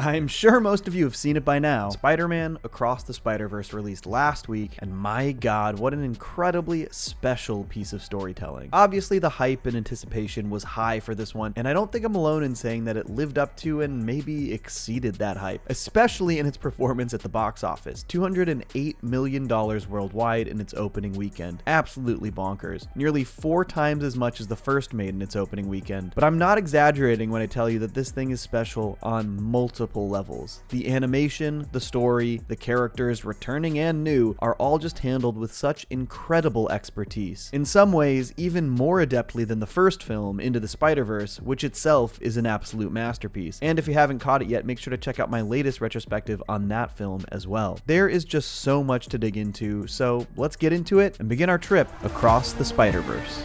I'm sure most of you have seen it by now. Spider-Man Across the Spider-Verse released last week, and my god, what an incredibly special piece of storytelling. Obviously, the hype and anticipation was high for this one, and I don't think I'm alone in saying that it lived up to and maybe exceeded that hype, especially in its performance at the box office. $208 million worldwide in its opening weekend. Absolutely bonkers. Nearly 4 times as much as the first made in its opening weekend. But I'm not exaggerating when I tell you that this thing is special on multiple levels. The animation, the story, the characters, returning and new, are all just handled with such incredible expertise. In some ways, even more adeptly than the first film, Into the Spider-Verse, which itself is an absolute masterpiece. And if you haven't caught it yet, make sure to check out my latest retrospective on that film as well. There is just so much to dig into, so let's get into it and begin our trip across the Spider-Verse.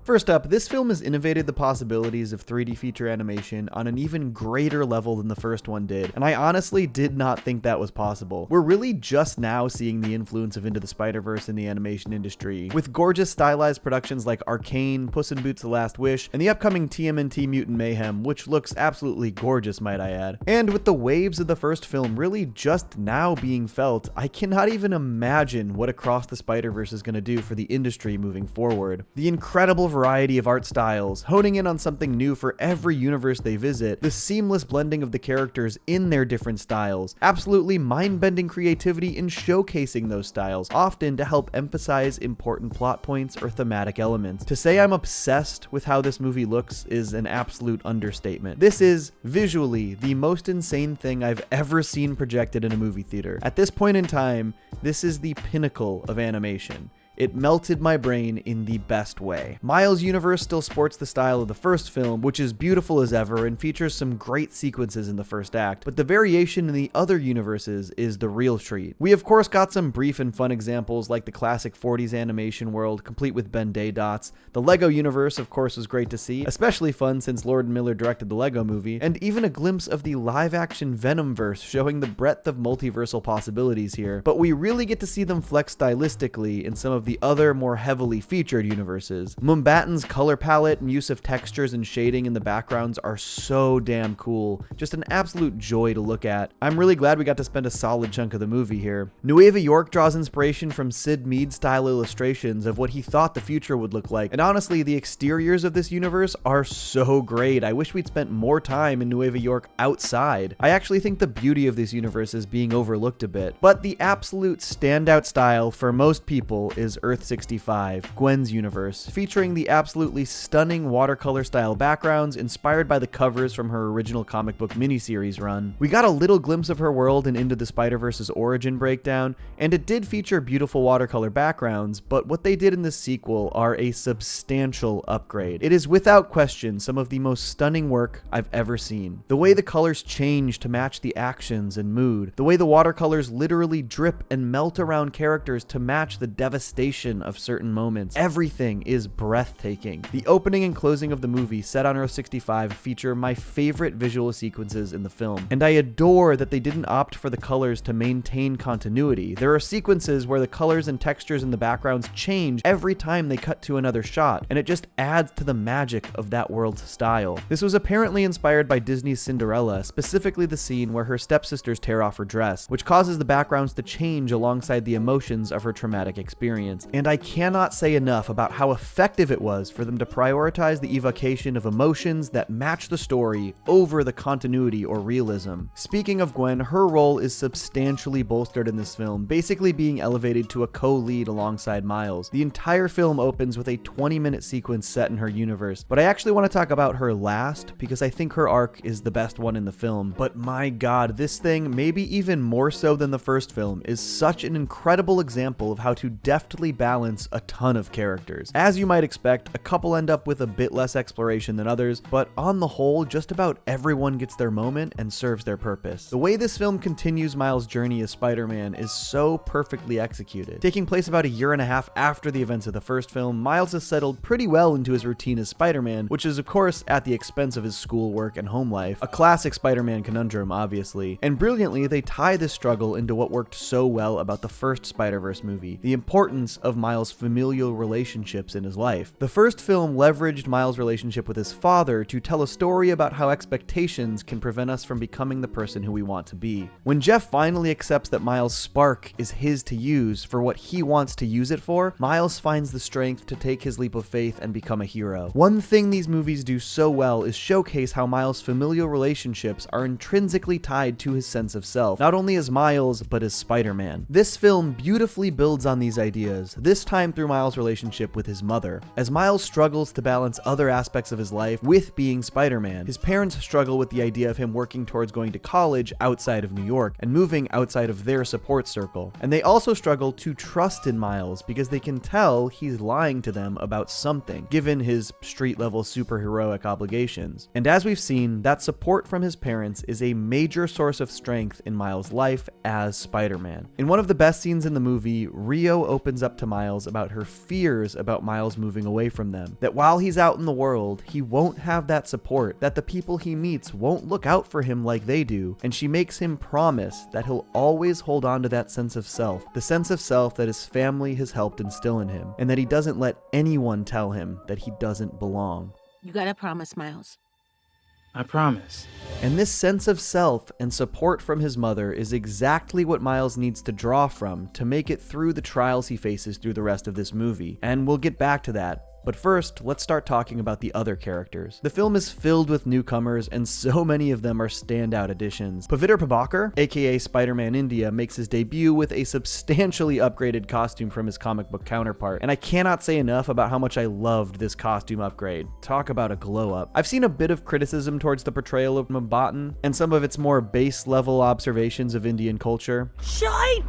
First up, this film has innovated the possibilities of 3D feature animation on an even greater level than the first one did, and I honestly did not think that was possible. We're really just now seeing the influence of Into the Spider-Verse in the animation industry, with gorgeous stylized productions like Arcane, Puss in Boots: The Last Wish, and the upcoming TMNT Mutant Mayhem, which looks absolutely gorgeous, might I add. And with the waves of the first film really just now being felt, I cannot even imagine what Across the Spider-Verse is going to do for the industry moving forward. The incredible variety of art styles, honing in on something new for every universe they visit, the seamless blending of the characters in their different styles, absolutely mind-bending creativity in showcasing those styles, often to help emphasize important plot points or thematic elements. To say I'm obsessed with how this movie looks is an absolute understatement. This is, visually, the most insane thing I've ever seen projected in a movie theater. At this point in time, this is the pinnacle of animation. It melted my brain in the best way. Miles' universe still sports the style of the first film, which is beautiful as ever and features some great sequences in the first act, but the variation in the other universes is the real treat. We of course got some brief and fun examples like the classic 40s animation world, complete with Ben-Day dots. The Lego universe of course was great to see, especially fun since Lord and Miller directed the Lego movie, and even a glimpse of the live-action Venomverse showing the breadth of multiversal possibilities here. But we really get to see them flex stylistically in some of the other more heavily featured universes. Mumbattan's color palette and use of textures and shading in the backgrounds are so damn cool. Just an absolute joy to look at. I'm really glad we got to spend a solid chunk of the movie here. Nueva York draws inspiration from Sid Mead's style illustrations of what he thought the future would look like. And honestly, the exteriors of this universe are so great. I wish we'd spent more time in Nueva York outside. I actually think the beauty of this universe is being overlooked a bit. But the absolute standout style for most people is Earth 65, Gwen's universe, featuring the absolutely stunning watercolor style backgrounds inspired by the covers from her original comic book miniseries run. We got a little glimpse of her world in Into the Spider-Verse's origin breakdown, and it did feature beautiful watercolor backgrounds, but what they did in this sequel are a substantial upgrade. It is without question some of the most stunning work I've ever seen. The way the colors change to match the actions and mood, the way the watercolors literally drip and melt around characters to match the devastation of certain moments. Everything is breathtaking. The opening and closing of the movie set on Earth 65 feature my favorite visual sequences in the film, and I adore that they didn't opt for the colors to maintain continuity. There are sequences where the colors and textures in the backgrounds change every time they cut to another shot, and it just adds to the magic of that world's style. This was apparently inspired by Disney's Cinderella, specifically the scene where her stepsisters tear off her dress, which causes the backgrounds to change alongside the emotions of her traumatic experience. And I cannot say enough about how effective it was for them to prioritize the evocation of emotions that match the story over the continuity or realism. Speaking of Gwen, her role is substantially bolstered in this film, basically being elevated to a co-lead alongside Miles. The entire film opens with a 20-minute sequence set in her universe, but I actually want to talk about her last because I think her arc is the best one in the film. But my god, this thing, maybe even more so than the first film, is such an incredible example of how to deftly balance a ton of characters. As you might expect, a couple end up with a bit less exploration than others, but on the whole, just about everyone gets their moment and serves their purpose. The way this film continues Miles' journey as Spider-Man is so perfectly executed. Taking place about a year and a half after the events of the first film, Miles has settled pretty well into his routine as Spider-Man, which is of course at the expense of his schoolwork and home life. A classic Spider-Man conundrum, obviously. And brilliantly, they tie this struggle into what worked so well about the first Spider-Verse movie, the importance use of Miles' familial relationships in his life. The first film leveraged Miles' relationship with his father to tell a story about how expectations can prevent us from becoming the person who we want to be. When Jeff finally accepts that Miles' spark is his to use for what he wants to use it for, Miles finds the strength to take his leap of faith and become a hero. One thing these movies do so well is showcase how Miles' familial relationships are intrinsically tied to his sense of self, not only as Miles, but as Spider-Man. This film beautifully builds on these ideas, this time through Miles' relationship with his mother. As Miles struggles to balance other aspects of his life with being Spider-Man, his parents struggle with the idea of him working towards going to college outside of New York and moving outside of their support circle. And they also struggle to trust in Miles because they can tell he's lying to them about something, given his street-level superheroic obligations. And as we've seen, that support from his parents is a major source of strength in Miles' life as Spider-Man. In one of the best scenes in the movie, Rio opens up to Miles about her fears about Miles moving away from them, that while he's out in the world, he won't have that support, that the people he meets won't look out for him like they do, and she makes him promise that he'll always hold on to that sense of self, the sense of self that his family has helped instill in him, and that he doesn't let anyone tell him that he doesn't belong. You gotta promise, Miles. I promise. And this sense of self and support from his mother is exactly what Miles needs to draw from to make it through the trials he faces through the rest of this movie, and we'll get back to that. But first, let's start talking about the other characters. The film is filled with newcomers, and so many of them are standout additions. Pavitr Prabhakar, aka Spider-Man India, makes his debut with a substantially upgraded costume from his comic book counterpart, and I cannot say enough about how much I loved this costume upgrade. Talk about a glow-up. I've seen a bit of criticism towards the portrayal of Mumbattan, and some of its more base-level observations of Indian culture. Chai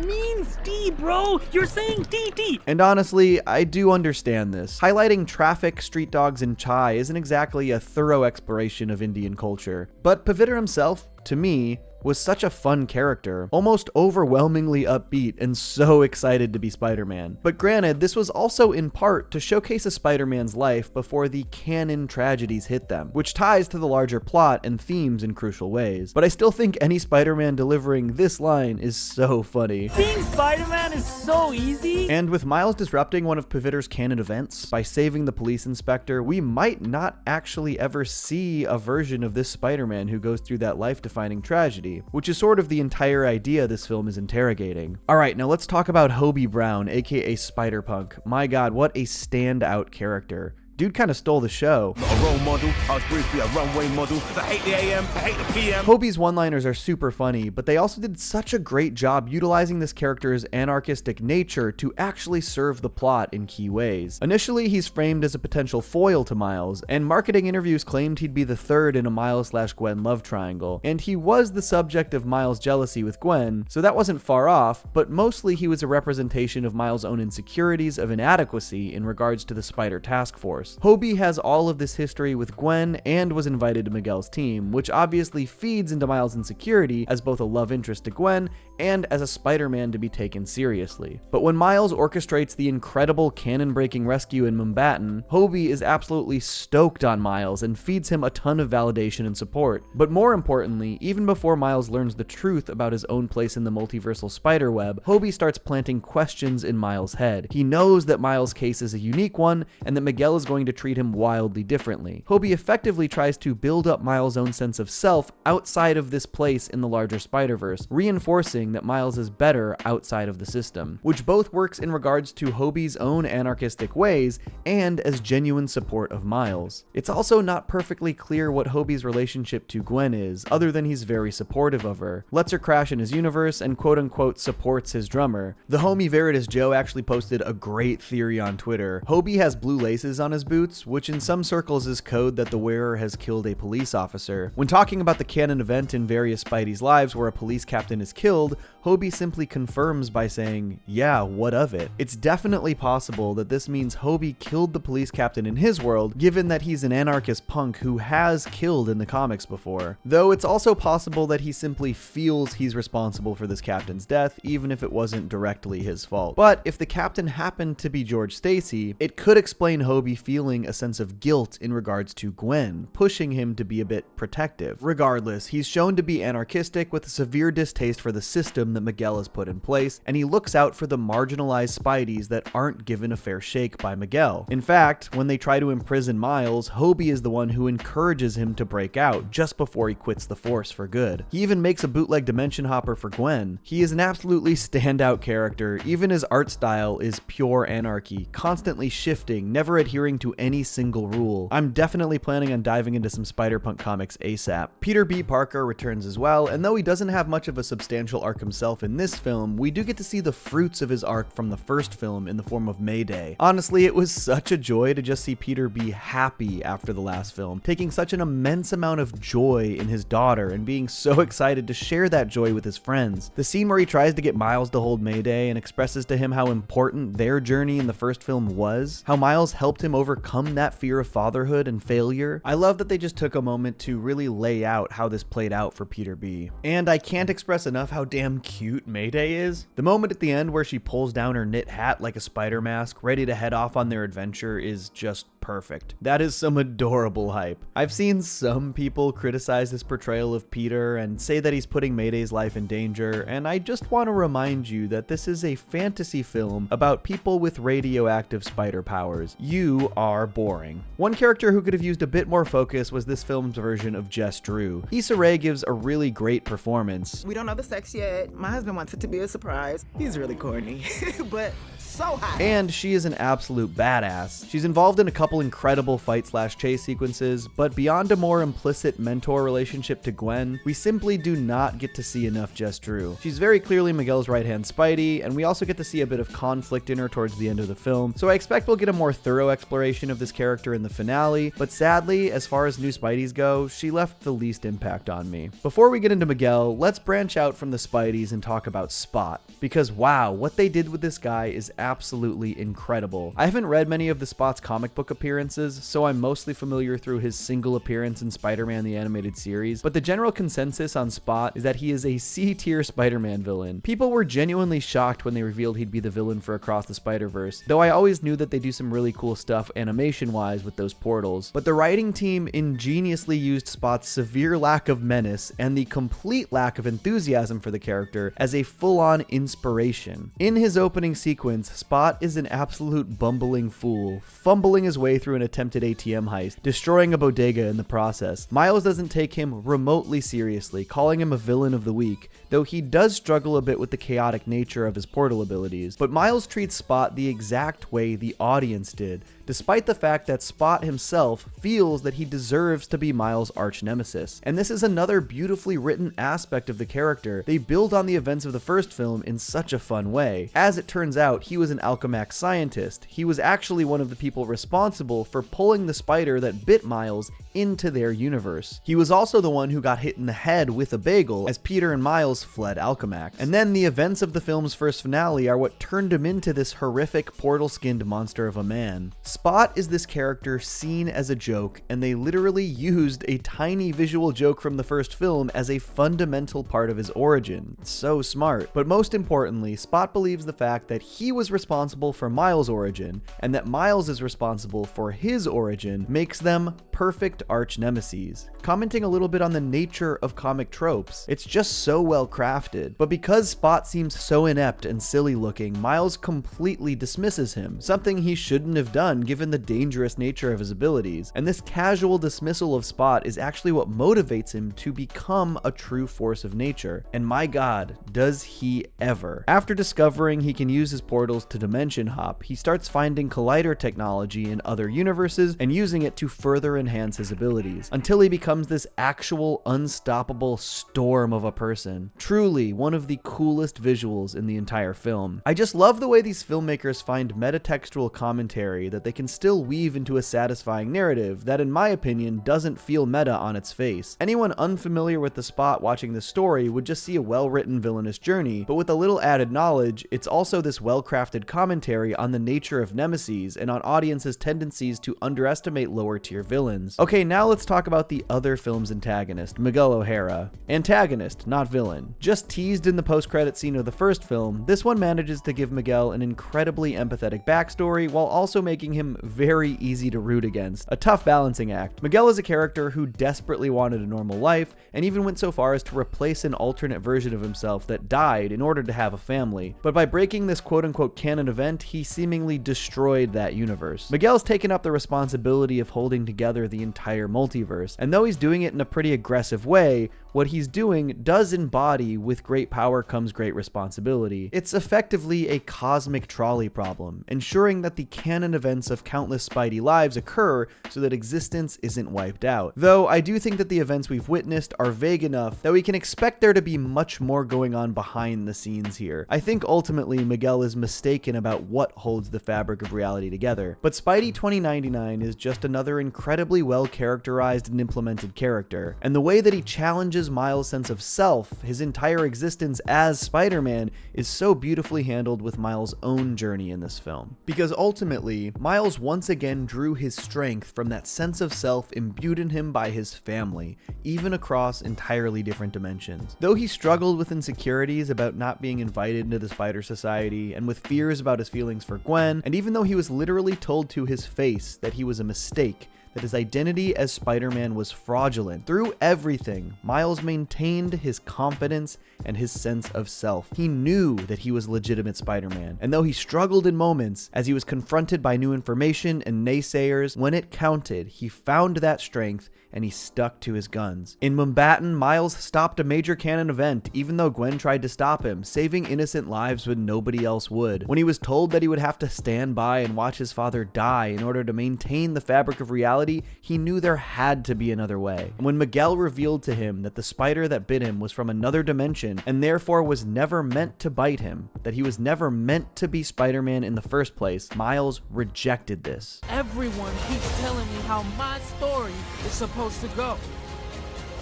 means D, bro. You're saying DD. And honestly, I do understand this. Highlighting traffic, street dogs, and chai isn't exactly a thorough exploration of Indian culture. But Pavitr himself, to me, was such a fun character, almost overwhelmingly upbeat and so excited to be Spider-Man. But granted, this was also in part to showcase a Spider-Man's life before the canon tragedies hit them, which ties to the larger plot and themes in crucial ways. But I still think any Spider-Man delivering this line is so funny. Being Spider-Man is so easy. And with Miles disrupting one of Pavitr's canon events by saving the police inspector, we might not actually ever see a version of this Spider-Man who goes through that life-defining tragedy, which is sort of the entire idea this film is interrogating. Alright, now let's talk about Hobie Brown, aka Spider-Punk. My god, what a standout character. Dude kind of stole the show. A role model, I was briefly a runway model. I hate the AM, I hate the PM. Hobie's one-liners are super funny, but they also did such a great job utilizing this character's anarchistic nature to actually serve the plot in key ways. Initially, he's framed as a potential foil to Miles, and marketing interviews claimed he'd be the third in a Miles/Gwen love triangle, and he was the subject of Miles' jealousy with Gwen, so that wasn't far off, but mostly he was a representation of Miles' own insecurities of inadequacy in regards to the Spider Task Force. Hobie has all of this history with Gwen and was invited to Miguel's team, which obviously feeds into Miles' insecurity as both a love interest to Gwen and as a Spider-Man to be taken seriously. But when Miles orchestrates the incredible canon-breaking rescue in Mumbattan, Hobie is absolutely stoked on Miles and feeds him a ton of validation and support. But more importantly, even before Miles learns the truth about his own place in the multiversal spiderweb, Hobie starts planting questions in Miles' head. He knows that Miles' case is a unique one and that Miguel is going to treat him wildly differently. Hobie effectively tries to build up Miles' own sense of self outside of this place in the larger Spider-Verse, reinforcing that Miles is better outside of the system, which both works in regards to Hobie's own anarchistic ways and as genuine support of Miles. It's also not perfectly clear what Hobie's relationship to Gwen is, other than he's very supportive of her, lets her crash in his universe, and quote-unquote supports his drummer. The homie Veritas Joe actually posted a great theory on Twitter. Hobie has blue laces on his boots, which in some circles is code that the wearer has killed a police officer. When talking about the canon event in various Spidey's lives where a police captain is killed, Hobie simply confirms by saying, yeah, what of it? It's definitely possible that this means Hobie killed the police captain in his world, given that he's an anarchist punk who has killed in the comics before. Though it's also possible that he simply feels he's responsible for this captain's death, even if it wasn't directly his fault. But if the captain happened to be George Stacy, it could explain Hobie feeling feeling a sense of guilt in regards to Gwen, pushing him to be a bit protective. Regardless, he's shown to be anarchistic with a severe distaste for the system that Miguel has put in place, and he looks out for the marginalized Spideys that aren't given a fair shake by Miguel. In fact, when they try to imprison Miles, Hobie is the one who encourages him to break out just before he quits the Force for good. He even makes a bootleg dimension hopper for Gwen. He is an absolutely standout character. Even his art style is pure anarchy, constantly shifting, never adhering to any single rule. I'm definitely planning on diving into some Spider-Punk comics ASAP. Peter B. Parker returns as well, and though he doesn't have much of a substantial arc himself in this film, we do get to see the fruits of his arc from the first film in the form of Mayday. Honestly, it was such a joy to just see Peter be happy after the last film, taking such an immense amount of joy in his daughter and being so excited to share that joy with his friends. The scene where he tries to get Miles to hold Mayday and expresses to him how important their journey in the first film was, how Miles helped him overcome that fear of fatherhood and failure. I love that they just took a moment to really lay out how this played out for Peter B. And I can't express enough how damn cute Mayday is. The moment at the end where she pulls down her knit hat like a spider mask, ready to head off on their adventure, is just perfect. That is some adorable hype. I've seen some people criticize this portrayal of Peter and say that he's putting Mayday's life in danger, and I just want to remind you that this is a fantasy film about people with radioactive spider powers. You are boring. One character who could have used a bit more focus was this film's version of Jess Drew. Issa Rae gives a really great performance. We don't know the sex yet. My husband wants it to be a surprise. He's really corny, but so hot. And she is an absolute badass. She's involved in a couple incredible fight/chase sequences, but beyond a more implicit mentor relationship to Gwen, we simply do not get to see enough Jess Drew. She's very clearly Miguel's right-hand Spidey, and we also get to see a bit of conflict in her towards the end of the film, so I expect we'll get a more thorough exploration of this character in the finale, but sadly, as far as new Spideys go, she left the least impact on me. Before we get into Miguel, let's branch out from the Spideys and talk about Spot, because wow, what they did with this guy is absolutely incredible. I haven't read many of the Spot's comic book appearances, so I'm mostly familiar through his single appearance in Spider-Man the Animated Series, but the general consensus on Spot is that he is a C-tier Spider-Man villain. People were genuinely shocked when they revealed he'd be the villain for Across the Spider-Verse, though I always knew that they do some really cool stuff animation-wise with those portals. But the writing team ingeniously used Spot's severe lack of menace and the complete lack of enthusiasm for the character as a full-on inspiration. In his opening sequence, Spot is an absolute bumbling fool, fumbling his way through an attempted ATM heist, destroying a bodega in the process. Miles doesn't take him remotely seriously, calling him a villain of the week, though he does struggle a bit with the chaotic nature of his portal abilities. But Miles treats Spot the exact way the audience did, despite the fact that Spot himself feels that he deserves to be Miles' arch nemesis. And this is another beautifully written aspect of the character. They build on the events of the first film in such a fun way. As it turns out, he was an Alchemax scientist. He was actually one of the people responsible for pulling the spider that bit Miles into their universe. He was also the one who got hit in the head with a bagel as Peter and Miles fled Alchemax. And then the events of the film's first finale are what turned him into this horrific portal-skinned monster of a man. Spot is this character seen as a joke, and they literally used a tiny visual joke from the first film as a fundamental part of his origin. So smart. But most importantly, Spot believes the fact that he was responsible for Miles' origin, and that Miles is responsible for his origin, makes them perfect arch nemeses. Commenting a little bit on the nature of comic tropes, it's just so well crafted. But because Spot seems so inept and silly looking, Miles completely dismisses him, something he shouldn't have done given the dangerous nature of his abilities. And this casual dismissal of Spot is actually what motivates him to become a true force of nature. And my god, does he ever. After discovering he can use his portals to dimension hop, he starts finding collider technology in other universes and using it to further enhance his abilities, until he becomes this actual unstoppable storm of a person. Truly one of the coolest visuals in the entire film. I just love the way these filmmakers find metatextual commentary that they can still weave into a satisfying narrative that, in my opinion, doesn't feel meta on its face. Anyone unfamiliar with the Spot watching this story would just see a well-written villainous journey, but with a little added knowledge, it's also this well-crafted commentary on the nature of nemesis and on audiences' tendencies to underestimate lower-tier villains. Okay, now let's talk about the other film's antagonist, Miguel O'Hara. Antagonist, not villain. Just teased in the post-credit scene of the first film, this one manages to give Miguel an incredibly empathetic backstory while also making him very easy to root against. A tough balancing act. Miguel is a character who desperately wanted a normal life and even went so far as to replace an alternate version of himself that died in order to have a family. But by breaking this quote-unquote canon event, he seemingly destroyed that universe. Miguel's taken up the responsibility of holding together the entire multiverse, and though he's doing it in a pretty aggressive way, what he's doing does embody with great power comes great responsibility. It's effectively a cosmic trolley problem, ensuring that the canon events of countless Spidey lives occur so that existence isn't wiped out. Though I do think that the events we've witnessed are vague enough that we can expect there to be much more going on behind the scenes here. I think ultimately Miguel is mistaken about what holds the fabric of reality together, but Spidey 2099 is just another incredibly well characterized and implemented character, and the way that he challenges Miles' sense of self, his entire existence as Spider-Man, is so beautifully handled with Miles' own journey in this film. Because ultimately, Miles once again drew his strength from that sense of self imbued in him by his family, even across entirely different dimensions. Though he struggled with insecurities about not being invited into the Spider Society, and with fears about his feelings for Gwen, and even though he was literally told to his face that he was a mistake, that his identity as Spider-Man was fraudulent. Through everything, Miles maintained his confidence and his sense of self. He knew that he was legitimate Spider-Man, and though he struggled in moments as he was confronted by new information and naysayers, when it counted, he found that strength and he stuck to his guns. In Mumbattan, Miles stopped a major canon event even though Gwen tried to stop him, saving innocent lives when nobody else would. When he was told that he would have to stand by and watch his father die in order to maintain the fabric of reality, he knew there had to be another way. And when Miguel revealed to him that the spider that bit him was from another dimension and therefore was never meant to bite him, that he was never meant to be Spider-Man in the first place, Miles rejected this. Everyone keeps telling me how my story is supposed to go.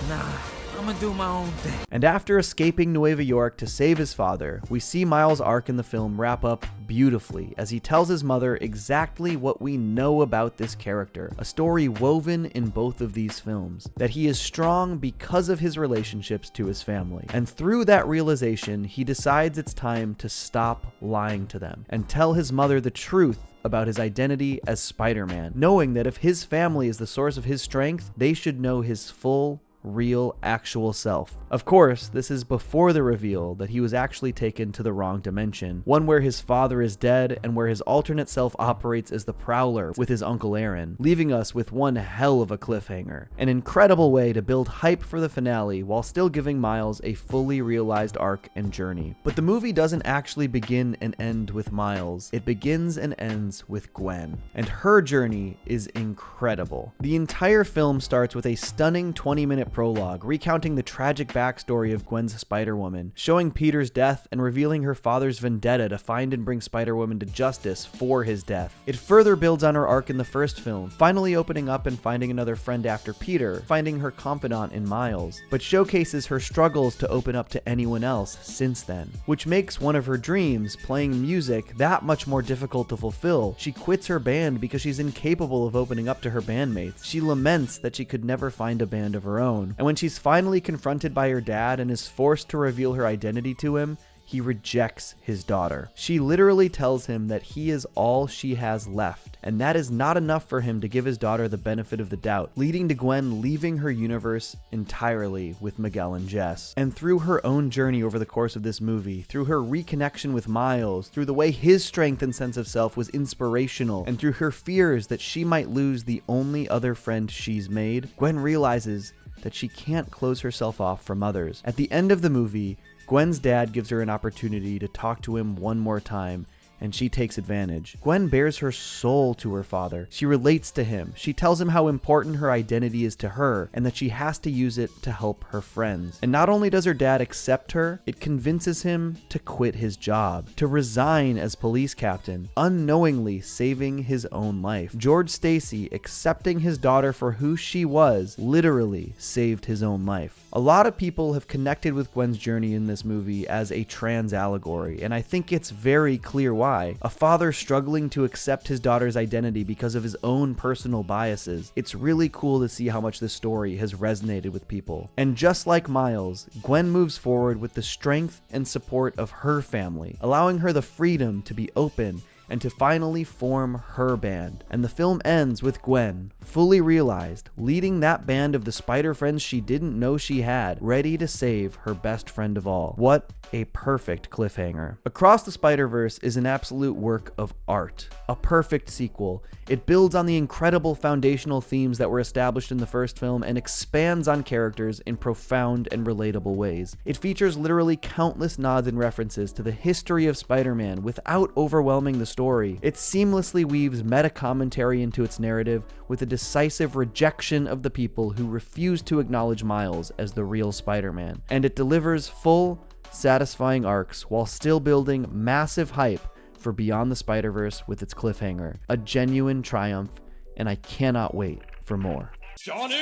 Nah, I'm gonna do my own thing. And after escaping Nueva York to save his father, we see Miles' arc in the film wrap up beautifully as he tells his mother exactly what we know about this character, a story woven in both of these films, that he is strong because of his relationships to his family. And through that realization, he decides it's time to stop lying to them and tell his mother the truth about his identity as Spider-Man, knowing that if his family is the source of his strength, they should know his full, real, actual self. Of course, this is before the reveal that he was actually taken to the wrong dimension, one where his father is dead and where his alternate self operates as the Prowler with his Uncle Aaron, leaving us with one hell of a cliffhanger. An incredible way to build hype for the finale while still giving Miles a fully realized arc and journey. But the movie doesn't actually begin and end with Miles. It begins and ends with Gwen, and her journey is incredible. The entire film starts with a stunning 20-minute prologue recounting the tragic backstory of Gwen's Spider-Woman, showing Peter's death and revealing her father's vendetta to find and bring Spider-Woman to justice for his death. It further builds on her arc in the first film, finally opening up and finding another friend after Peter, finding her confidant in Miles, but showcases her struggles to open up to anyone else since then, which makes one of her dreams, playing music, that much more difficult to fulfill. She quits her band because she's incapable of opening up to her bandmates. She laments that she could never find a band of her own. And when she's finally confronted by her dad and is forced to reveal her identity to him, he rejects his daughter. She literally tells him that he is all she has left, and that is not enough for him to give his daughter the benefit of the doubt, leading to Gwen leaving her universe entirely with Miguel and Jess. And through her own journey over the course of this movie, through her reconnection with Miles, through the way his strength and sense of self was inspirational, and through her fears that she might lose the only other friend she's made, Gwen realizes that she can't close herself off from others. At the end of the movie, Gwen's dad gives her an opportunity to talk to him one more time, and she takes advantage. Gwen bares her soul to her father. She relates to him. She tells him how important her identity is to her, and that she has to use it to help her friends. And not only does her dad accept her, it convinces him to quit his job, to resign as police captain, unknowingly saving his own life. George Stacy, accepting his daughter for who she was, literally saved his own life. A lot of people have connected with Gwen's journey in this movie as a trans allegory, and I think it's very clear why. cry, a father struggling to accept his daughter's identity because of his own personal biases. It's really cool to see how much this story has resonated with people. And just like Miles, Gwen moves forward with the strength and support of her family, allowing her the freedom to be open and to finally form her band. And the film ends with Gwen, fully realized, leading that band of the spider friends she didn't know she had, ready to save her best friend of all. What a perfect cliffhanger. Across the Spider-Verse is an absolute work of art, a perfect sequel. It builds on the incredible foundational themes that were established in the first film and expands on characters in profound and relatable ways. It features literally countless nods and references to the history of Spider-Man without overwhelming the story. It seamlessly weaves meta-commentary into its narrative with a decisive rejection of the people who refuse to acknowledge Miles as the real Spider-Man. And it delivers full, satisfying arcs while still building massive hype for Beyond the Spider-Verse with its cliffhanger. A genuine triumph, and I cannot wait for more. Johnny!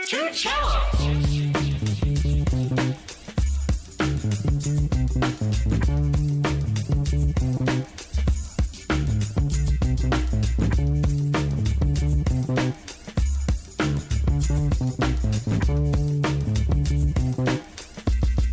Two cellos!